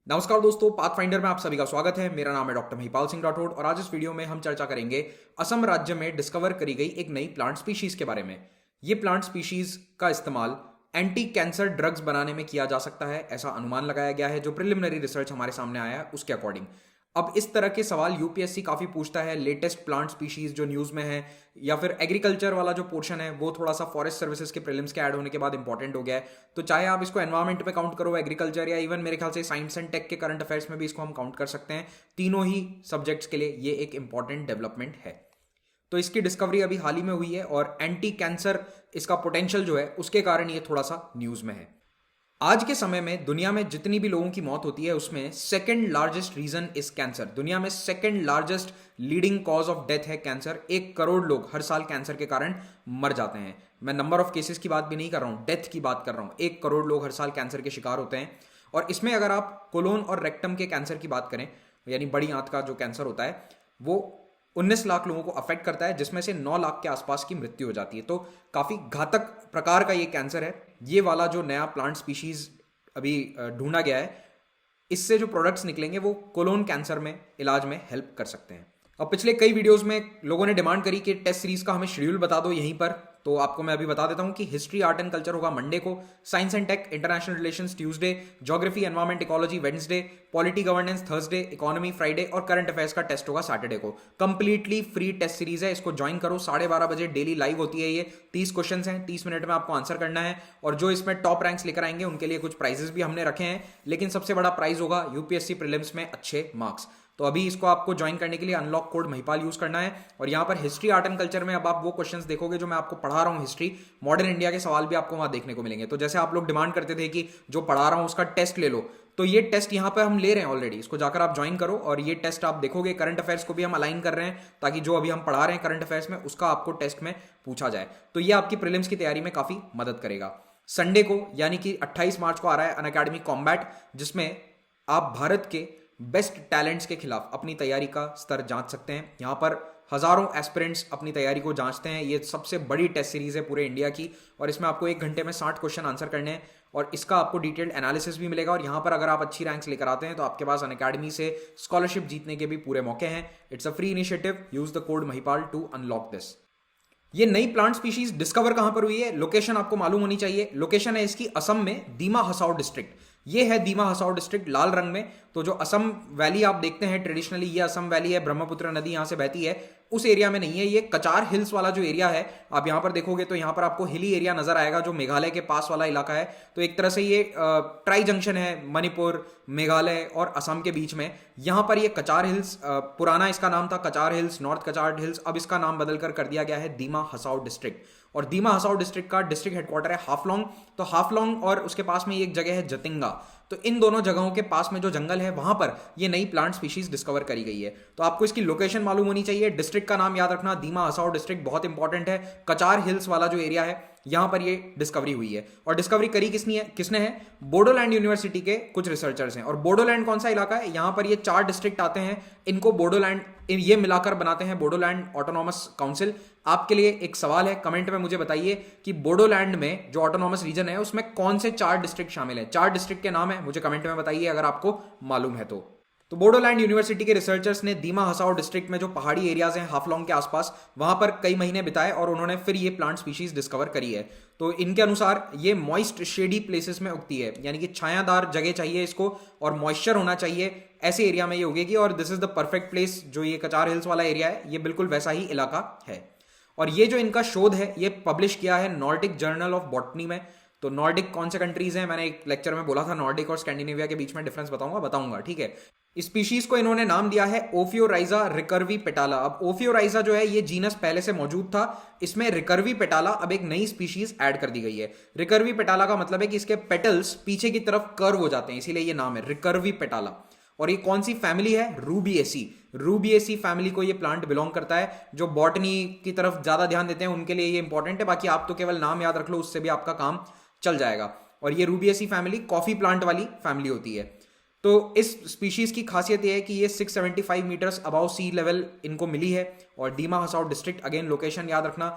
नमस्कार दोस्तों, पाथफाइंडर में आप सभी का स्वागत है। मेरा नाम है डॉक्टर महिपाल सिंह राठौड़ और आज इस वीडियो में हम चर्चा करेंगे असम राज्य में डिस्कवर करी गई एक नई प्लांट स्पीशीज के बारे में। ये प्लांट स्पीशीज का इस्तेमाल एंटी कैंसर ड्रग्स बनाने में किया जा सकता है, ऐसा अनुमान लगाया गया है जो प्रिलिमिनरी रिसर्च हमारे सामने आया है उसके अकॉर्डिंग। अब इस तरह के सवाल यूपीएससी काफी पूछता है। लेटेस्ट प्लांट स्पीशीज जो न्यूज में है या फिर एग्रीकल्चर वाला जो पोर्शन है वो थोड़ा सा फॉरेस्ट सर्विसेज के प्रीलिम्स के ऐड होने के बाद इंपॉर्टेंट हो गया है। तो चाहे आप इसको एनवायरमेंट में काउंट करो, एग्रीकल्चर या इवन मेरे ख्याल से साइंस एंड टेक के करंट अफेयर्स में भी इसको हम काउंट कर सकते हैं। तीनों ही सब्जेक्ट्स के लिए ये एक इंपॉर्टेंट डेवलपमेंट है। तो इसकी डिस्कवरी अभी हाल ही में हुई है और एंटी कैंसर इसका पोटेंशियल जो है उसके कारण ये थोड़ा सा न्यूज में है। आज के समय में दुनिया में जितनी भी लोगों की मौत होती है उसमें second largest reason is cancer. दुनिया में second largest leading cause of death है कैंसर। 1 करोड़ लोग हर साल कैंसर के कारण मर जाते हैं। मैं नंबर ऑफ केसेस की बात भी नहीं कर रहा हूं, डेथ की बात कर रहा हूं। 1 करोड़ लोग हर साल कैंसर के शिकार होते हैं। और इसमें अगर आप कोलोन और रेक्टम के कैंसर की बात करें, यानी बड़ी आंत का जो कैंसर होता है, वो 19 लाख लोगों को अफेक्ट करता है, जिसमें से 9 लाख के आसपास की मृत्यु हो जाती है। तो काफी घातक प्रकार का ये कैंसर है। ये वाला जो नया प्लांट स्पीशीज अभी ढूंढा गया है, इससे जो प्रोडक्ट्स निकलेंगे वो कोलोन कैंसर में इलाज में हेल्प कर सकते हैं। अब पिछले कई वीडियोस में लोगों ने डिमांड करी कि टेस्ट सीरीज का हमें शेड्यूल बता दो यहीं पर। तो आपको मैं अभी बता देता हूं कि हिस्ट्री आर्ट एंड कल्चर होगा मंडे को, science and tech international relations Tuesday, geography environment ecology Wednesday, polity governance Thursday, economy Friday और करंट अफेयर्स का टेस्ट होगा सैटरडे को। कंप्लीटली फ्री टेस्ट सीरीज है, इसको ज्वाइन करो। 12:30 बजे डेली लाइव होती है ये। 30 क्वेश्चन हैं, 30 मिनट में आपको आंसर करना है। और जो इसमें टॉप रैंक्स लेकर आएंगे उनके लिए कुछ प्राइजेस भी हमने रखे हैं, लेकिन सबसे बड़ा प्राइज होगा यूपीएससी प्रीलिम्स में अच्छे मार्क्स। तो अभी इसको आपको ज्वाइन करने के लिए अनलॉक कोड महिपाल यूज करना है। और यहाँ पर हिस्ट्री आर्ट एंड कल्चर में अब आप वो क्वेश्चंस देखोगे जो मैं आपको पढ़ा रहा हूँ। हिस्ट्री मॉडर्न इंडिया के सवाल भी आपको वहां देखने को मिलेंगे। तो जैसे आप लोग डिमांड करते थे कि जो पढ़ा रहा हूँ उसका टेस्ट ले लो, तो ये टेस्ट यहाँ पे हम ले रहे हैं ऑलरेडी। इसको जाकर आप ज्वाइन करो और ये टेस्ट आप देखोगे। करंट अफेयर्स को भी हम अलाइन कर रहे हैं ताकि जो अभी हम पढ़ा रहे हैं करंट अफेयर्स में उसका आपको टेस्ट में पूछा जाए। तो ये आपकी प्रीलिम्स की तैयारी में काफी मदद करेगा। संडे को यानी कि 28 मार्च को आ रहा है अनअकैडमी कॉम्बैट, जिसमें आप भारत के बेस्ट टैलेंट्स के खिलाफ अपनी तैयारी का स्तर जांच सकते हैं। यहां पर हजारों एस्पिरेंट्स अपनी तैयारी को जांचते हैं। ये सबसे बड़ी टेस्ट सीरीज है पूरे इंडिया की और इसमें आपको 1 घंटे में 60 क्वेश्चन आंसर करने हैं और इसका आपको डिटेल्ड एनालिसिस भी मिलेगा। और यहां पर अगर आप अच्छी रैंक्स लेकर आते हैं तो आपके पास अनअकैडमी से स्कॉलरशिप जीतने के भी पूरे मौके हैं। It's a free initiative, use the code Mahipal to unlock this. ये नई प्लांट स्पीशीज डिस्कवर कहां पर हुई है, लोकेशन आपको मालूम होनी चाहिए। लोकेशन है इसकी असम में, दीमा हसाओ डिस्ट्रिक्ट। ये है दीमा हसाओ डिस्ट्रिक्ट लाल रंग में। तो जो असम वैली आप देखते हैं ट्रेडिशनली, ये असम वैली है, ब्रह्मपुत्र नदी यहां से बहती है, उस एरिया में नहीं है। ये कचार हिल्स वाला जो एरिया है, आप यहां पर देखोगे तो यहां पर आपको हिली एरिया नजर आएगा जो मेघालय के पास वाला इलाका है। तो एक तरह से ये ट्राई जंक्शन है मणिपुर, मेघालय और असम के बीच में। यहां पर ये कचार हिल्स, पुराना इसका नाम था कचार हिल्स, नॉर्थ कचार हिल्स, अब इसका नाम बदलकर कर दिया गया है दीमा हसाओ डिस्ट्रिक्ट। और दीमा हसाओ डिस्ट्रिक्ट का डिस्ट्रिक्ट हेडक्वार्टर है हाफलोंग। तो हाफलोंग और उसके पास में एक जगह है जतिंगा। तो इन दोनों जगहों के पास में जो जंगल है वहां पर ये नई प्लांट स्पीशीज डिस्कवर करी गई है। तो आपको इसकी लोकेशन मालूम होनी चाहिए। डिस्ट्रिक्ट का नाम याद रखना, दीमा हसाओ डिस्ट्रिक्ट बहुत इंपॉर्टेंट है। कचार हिल्स वाला जो एरिया है यहां पर ये डिस्कवरी हुई है। और डिस्कवरी करी किसने है? बोडोलैंड यूनिवर्सिटी के कुछ रिसर्चर्स हैं। और बोडोलैंड कौन सा इलाका है? यहां पर ये 4 डिस्ट्रिक्ट आते हैं, इनको बोडोलैंड, ये मिलाकर बनाते हैं बोडोलैंड ऑटोनॉमस काउंसिल। आपके लिए एक सवाल है, कमेंट में मुझे बताइए कि बोडोलैंड में जो ऑटोनॉमस रीजन है उसमें कौन से 4 डिस्ट्रिक्ट शामिल है। 4 डिस्ट्रिक्ट के नाम है, मुझे कमेंट में बताइए अगर आपको मालूम है तो बोडोलैंड यूनिवर्सिटी के रिसर्चर्स ने दीमा हसाओ डिस्ट्रिक्ट में जो पहाड़ी एरियाज हैं हाफलोंग के आसपास, वहां पर कई महीने बिताए और उन्होंने फिर ये प्लांट स्पीशीज डिस्कवर करी है। तो इनके अनुसार ये मॉइस्ट शेडी प्लेसेस में उगती है, यानी कि छायादार जगह चाहिए इसको और मॉइस्चर होना चाहिए, ऐसे एरिया में ये उगेगी। और this is the perfect place. जो ये कचार हिल्स वाला एरिया है ये बिल्कुल वैसा ही इलाका है। और ये जो इनका शोध है ये पब्लिश किया है नॉर्डिक जर्नल ऑफ बॉटनी में। तो नॉर्डिक कौन से कंट्रीज हैं? मैंने एक लेक्चर में बोला था नॉर्डिक और स्कैंडिनेविया के बीच में डिफरेंस बताऊंगा, ठीक है। इस स्पीशीज को इन्होंने नाम दिया है ओफियोराइजा रिकर्वी पेटाला। अब ओफियोराइजा जो है ये जीनस पहले से मौजूद था, इसमें रिकर्वी पेटाला अब एक नई स्पीशीज ऐड कर दी गई है। रिकर्वी पेटाला का मतलब है कि इसके पेटल्स पीछे की तरफ कर्व हो जाते हैं, इसीलिए ये नाम है रिकर्वी पेटाला। और ये कौन सी फैमिली है? रूबिएसी। रूबिएसी फैमिली को ये प्लांट बिलोंग करता है। जो बॉटनी की तरफ ज्यादा ध्यान देते हैं उनके लिए ये इंपॉर्टेंट है, बाकी आप तो केवल नाम याद रख लो, उससे भी आपका काम चल जाएगा। और ये रूबिएसी फैमिली कॉफी प्लांट वाली फैमिली होती है। तो इस स्पीशीज की खासियत यह है कि ये 675 मीटर्स अबाव सी लेवल इनको मिली है। और दीमा हसाओ डिस्ट्रिक्ट, अगेन लोकेशन याद रखना,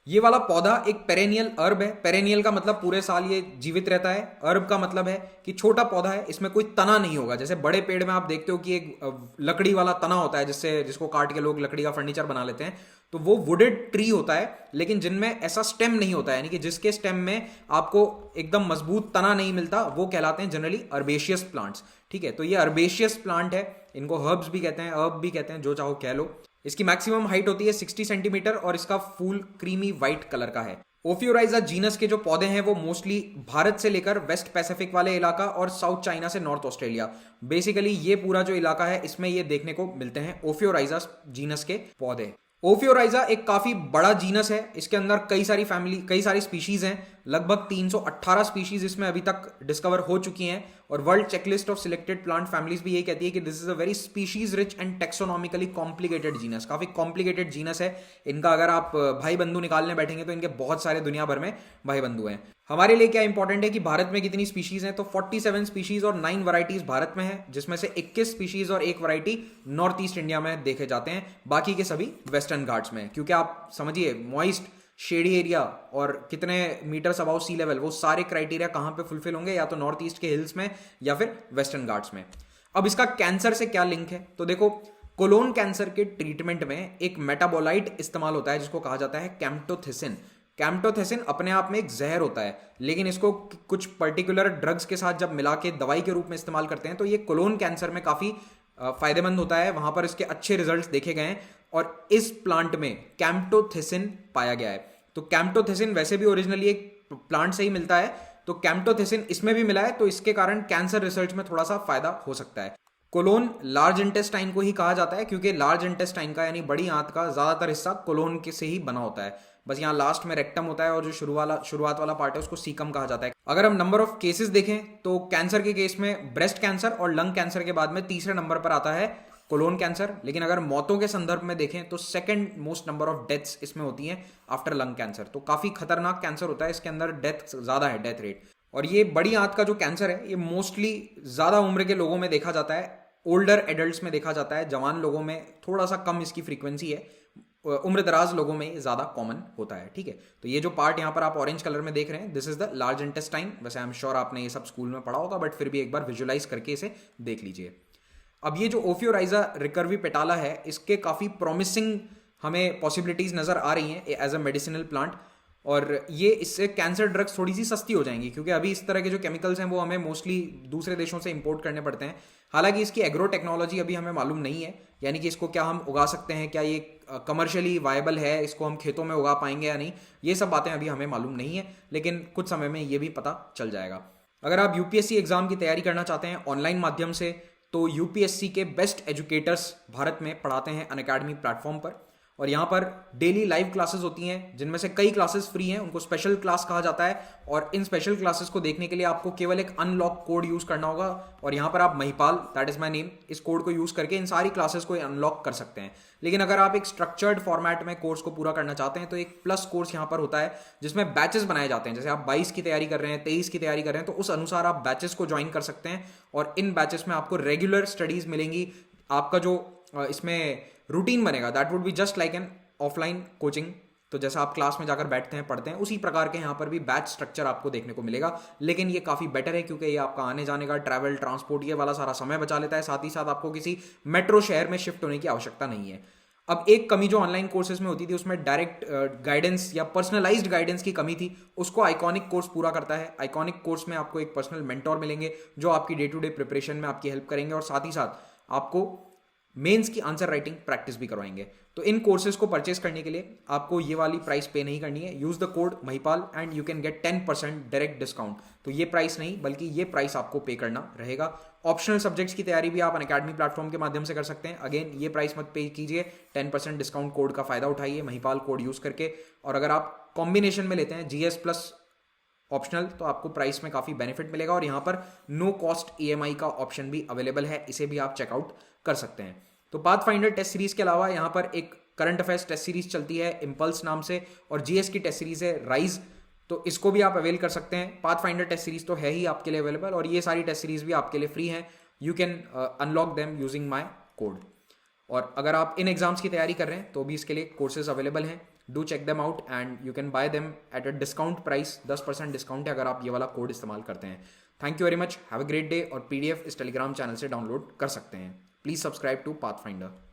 ये वाला पौधा एक पेरेनियल अर्ब है। पेरेनियल का मतलब पूरे साल ये जीवित रहता है। अर्ब का मतलब है कि छोटा पौधा है, इसमें कोई तना नहीं होगा। जैसे बड़े पेड़ में आप देखते हो कि एक लकड़ी वाला तना होता है जिसको काट के लोग लकड़ी का फर्नीचर बना लेते हैं, तो वो वुडेड ट्री होता है, लेकिन जिनमें ऐसा स्टेम नहीं होता है, यानी कि जिसके स्टेम में आपको एकदम मजबूत तना नहीं मिलता, वो कहलाते हैं जनरली अर्बेशियस प्लांट्स। ठीक है, तो ये अर्बेशियस प्लांट है, इनको हर्ब्स भी कहते हैं, अर्ब भी कहते हैं, जो चाहो कह लो। इसकी मैक्सिमम हाइट होती है 60 सेंटीमीटर और इसका फूल क्रीमी व्हाइट कलर का है। ओफियोराइजा जीनस के जो पौधे हैं वो मोस्टली भारत से लेकर वेस्ट पैसिफिक वाले इलाका और साउथ चाइना से नॉर्थ ऑस्ट्रेलिया, बेसिकली ये पूरा जो इलाका है इसमें ये देखने को मिलते हैं ओफियोराइजा जीनस के पौधे। ओफियोराइजा एक काफी बड़ा जीनस है, इसके अंदर कई सारी स्पीशीज हैं, लगभग 318 स्पीशीज इसमें अभी तक डिस्कवर हो चुकी हैं। और world checklist of selected plant families भी यही कहती है कि this is a very species rich and taxonomically complicated genus. काफी कॉम्प्लिकेटेड जीनस है इनका। अगर आप भाई बंधु निकालने बैठेंगे तो इनके बहुत सारे दुनिया भर में भाई बंधु हैं। हमारे लिए क्या इंपॉर्टेंट है कि भारत में कितनी स्पीशीज हैं, तो 47 स्पीशीज और 9 वैरायटीज भारत में है, जिसमें से 21 स्पीशीज और 1 वैरायटी नॉर्थ ईस्ट इंडिया में देखे जाते हैं, बाकी के सभी वेस्टर्न घाट्स में। क्योंकि आप समझिए मॉइस्ट शेडी एरिया और कितने मीटर्स अबाउ सी लेवल, वो सारे क्राइटेरिया कहां पे फुलफिल होंगे, या तो नॉर्थ ईस्ट के हिल्स में या फिर वेस्टर्न घाट्स में। अब इसका कैंसर से क्या लिंक है, तो देखो कोलोन कैंसर के ट्रीटमेंट में एक मेटाबोलाइट इस्तेमाल होता है जिसको कहा जाता है कैम्प्टोथिसिन। कैम्प्टोथिसिन अपने आप में एक जहर होता है, लेकिन इसको कुछ पर्टिकुलर ड्रग्स के साथ जब मिला के दवाई के रूप में इस्तेमाल करते हैं तो ये कोलोन कैंसर में काफी फायदेमंद होता है। वहां पर इसके अच्छे रिजल्ट्स देखे गए हैं और इस प्लांट में कैम्प्टोथिसिन पाया गया है। तो कैम्प्टोथिसिन वैसे भी ओरिजिनली एक प्लांट से ही मिलता है, तो कैम्प्टोथिसिन इसमें भी मिला है, तो इसके कारण कैंसर रिसर्च में थोड़ा सा फायदा हो सकता है। कोलोन लार्ज इंटेस्टाइन को ही कहा जाता है क्योंकि लार्ज इंटेस्टाइन का यानी बड़ी आंत का ज्यादातर हिस्सा कोलोन के से ही बना होता है। बस यहाँ लास्ट में रेक्टम होता है और जो शुरुआत वाला पार्ट है उसको सीकम कहा जाता है। अगर हम नंबर ऑफ केसेस देखें तो कैंसर के केस में ब्रेस्ट कैंसर और लंग कैंसर के बाद में तीसरे नंबर पर आता है कोलोन कैंसर। लेकिन अगर मौतों के संदर्भ में देखें तो second most number of deaths इसमें होती हैं आफ्टर लंग कैंसर। तो काफी खतरनाक कैंसर होता है, इसके अंदर डेथ ज्यादा है, डेथ रेट। और ये बड़ी आंत का जो कैंसर है ये मोस्टली ज्यादा उम्र के लोगों में देखा जाता है, ओल्डर एडल्ट्स में देखा जाता है, जवान लोगों में थोड़ा सा कम इसकी फ्रीक्वेंसी है, उम्र दराज लोगों में ज्यादा कॉमन होता है। ठीक है, तो ये जो पार्ट यहाँ पर आप ऑरेंज कलर में देख रहे हैं, this is the large intestine. वैसे आई एम श्योर आपने ये सब स्कूल में पढ़ा होगा, बट फिर भी एक बार विजुअलाइज करके इसे देख लीजिए। अब ये जो ओफियोराइजा रिकर्वी पेटाला है, इसके काफी प्रॉमिसिंग हमें पॉसिबिलिटीज नजर आ रही हैं एज अ मेडिसिनल प्लांट, और ये इससे कैंसर ड्रग्स थोड़ी सी सस्ती हो जाएंगी क्योंकि अभी इस तरह के जो केमिकल्स हैं वो हमें मोस्टली दूसरे देशों से इंपोर्ट करने पड़ते हैं। हालांकि इसकी एग्रो टेक्नोलॉजी अभी हमें मालूम नहीं है, यानी कि इसको क्या हम उगा सकते हैं, क्या ये कमर्शियली वायबल है, इसको हम खेतों में उगा पाएंगे या नहीं, ये सब बातें अभी हमें मालूम नहीं है, लेकिन कुछ समय में ये भी पता चल जाएगा। अगर आप यूपीएससी एग्जाम की तैयारी करना चाहते हैं ऑनलाइन माध्यम से, तो यूपीएससी के बेस्ट एजुकेटर्स भारत में पढ़ाते हैं अनअकैडमी प्लेटफॉर्म पर, और यहाँ पर डेली लाइव क्लासेस होती हैं जिनमें से कई क्लासेस फ्री हैं, उनको स्पेशल क्लास कहा जाता है। और इन स्पेशल क्लासेस को देखने के लिए आपको केवल एक अनलॉक कोड यूज करना होगा, और यहाँ पर आप Mahipal, that is my name, इस कोड को यूज करके इन सारी क्लासेस को अनलॉक कर सकते हैं। लेकिन अगर आप एक स्ट्रक्चर्ड फॉर्मेट में कोर्स को पूरा करना चाहते हैं तो एक प्लस कोर्स यहाँ पर होता है जिसमें बैचेस बनाए जाते हैं। जैसे आप 22 की तैयारी कर रहे हैं, 23 की तैयारी कर रहे हैं, तो उस अनुसार आप बैचेस को ज्वाइन कर सकते हैं, और इन बैचेस में आपको रेगुलर स्टडीज मिलेंगी। आपका जो इसमें रूटीन बनेगा that would be just like an offline coaching. तो जैसा आप क्लास में जाकर बैठते हैं, पढ़ते हैं, उसी प्रकार के यहाँ पर भी बैच स्ट्रक्चर आपको देखने को मिलेगा। लेकिन ये काफी बेटर है क्योंकि ये आपका आने जाने का ट्रैवल, ट्रांसपोर्ट, ये वाला सारा समय बचा लेता है। साथ ही साथ आपको किसी मेट्रो शहर में शिफ्ट होने की आवश्यकता नहीं है। अब एक कमी जो ऑनलाइन कोर्सेज में होती थी उसमें डायरेक्ट गाइडेंस या पर्सनलाइज्ड गाइडेंस की कमी थी, उसको आइकॉनिक कोर्स पूरा करता है। आइकॉनिक कोर्स में आपको एक पर्सनल मेंटोर मिलेंगे जो आपकी डे टू डे प्रिपरेशन में आपकी हेल्प करेंगे, और साथ ही साथ आपको मेंस की आंसर राइटिंग प्रैक्टिस भी करवाएंगे। तो इन कोर्सेज को परचेस करने के लिए आपको ये वाली प्राइस पे नहीं करनी है। Use the code Mahipal and you can get 10% direct discount. तो ये प्राइस नहीं, बल्कि ये प्राइस आपको पे करना रहेगा। ऑप्शनल सब्जेक्ट्स की तैयारी भी आप अनअकैडमी प्लेटफॉर्म के माध्यम से कर सकते हैं। अगेन ये प्राइस मत पे कीजिए, 10% डिस्काउंट कोड का फायदा उठाइए महिपाल कोड यूज करके। और अगर आप कॉम्बिनेशन में लेते हैं जीएस प्लस ऑप्शनल, तो आपको प्राइस में काफी बेनिफिट मिलेगा, और यहाँ पर नो कॉस्ट ईएमआई का ऑप्शन भी अवेलेबल है, इसे भी आप चेकआउट कर सकते हैं। तो पाथफाइंडर टेस्ट सीरीज के अलावा यहाँ पर एक करंट अफेयर्स टेस्ट सीरीज चलती है इम्पल्स नाम से, और जीएस की टेस्ट सीरीज है राइज, तो इसको भी आप अवेल कर सकते हैं। पाथफाइंडर टेस्ट सीरीज तो है ही आपके लिए अवेलेबल, और ये सारी टेस्ट सीरीज भी आपके लिए फ्री हैं। You can unlock them using my code. और अगर आप इन एग्जाम्स की तैयारी कर रहे हैं तो भी इसके लिए कोर्सेज अवेलेबल हैं। Do check them out and you can buy them at a discount price. 10% discount है अगर आप ये वाला कोड इस्तेमाल करते हैं. Thank you very much, have a great day. और PDF इस टेलीग्राम चैनल से डाउनलोड कर सकते हैं. Please subscribe to pathfinder.